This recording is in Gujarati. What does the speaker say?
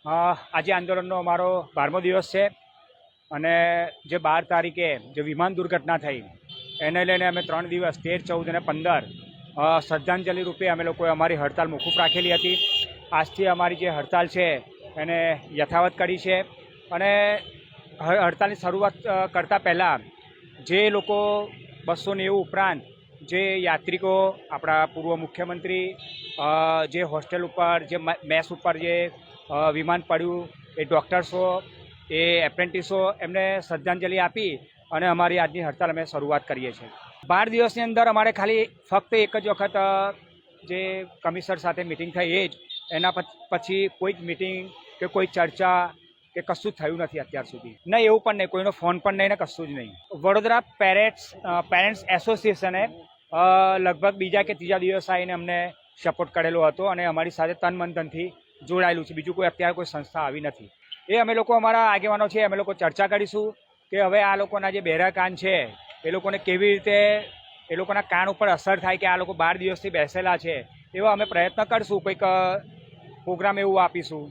આજે આંદોલનનો અમારો 12મો દિવસ છે અને જે 12 તારીખે જે વિમાન દુર્ઘટના થઈ એને લઈને અમે 3 દિવસ 13, 14 અને 15 શ્રદ્ધાંજલિ રૂપે અમે લોકોએ અમારી હડતાલ મોકૂફ રાખેલી હતી. આજથી અમારી જે હડતાલ છે એને યથાવત કરી છે અને હડતાલની શરૂઆત કરતાં પહેલાં જે લોકો 290 ઉપરાંત જે યાત્રિકો આપણા પૂર્વ મુખ્યમંત્રી જે હોસ્ટેલ ઉપર જે મેસ ઉપર જે વિમાન પડ્યું એ ડૉક્ટર્સો એ એપ્રેન્ટિસો એમને શ્રદ્ધાંજલિ આપી અને અમારી આજની હડતાલ અમે શરૂઆત કરીએ છીએ. 12 દિવસની અંદર અમારે ખાલી ફક્ત એક જ વખત જે કમિશનર સાથે મિટિંગ થઈ એ જ, એના પછી કોઈ જ મિટિંગ કે કોઈ ચર્ચા કે કશું જ થયું નથી અત્યાર સુધી. નહીં એવું પણ નહીં, કોઈનો ફોન પણ નહીં ને કશું જ નહીં. વડોદરા પેરેન્ટ્સ એસોસિએશને લગભગ બીજા કે ત્રીજા દિવસ આવીને અમને સપોર્ટ કરેલો હતો અને અમારી સાથે તન મન ધનથી જોડાયેલું છે. બીજું કોઈ અત્યારે કોઈ સંસ્થા આવી નથી. એ અમે લોકો અમારા આગેવાનો છે, અમે લોકો ચર્ચા કરીશું કે હવે આ લોકોના જે બહેરા કાન છે એ લોકોને કેવી રીતે એ લોકોના કાન ઉપર અસર થાય કે આ લોકો 12 દિવસથી બેસેલા છે, એવા અમે પ્રયત્ન કરીશું. કંઈક પ્રોગ્રામ એવું આપીશું.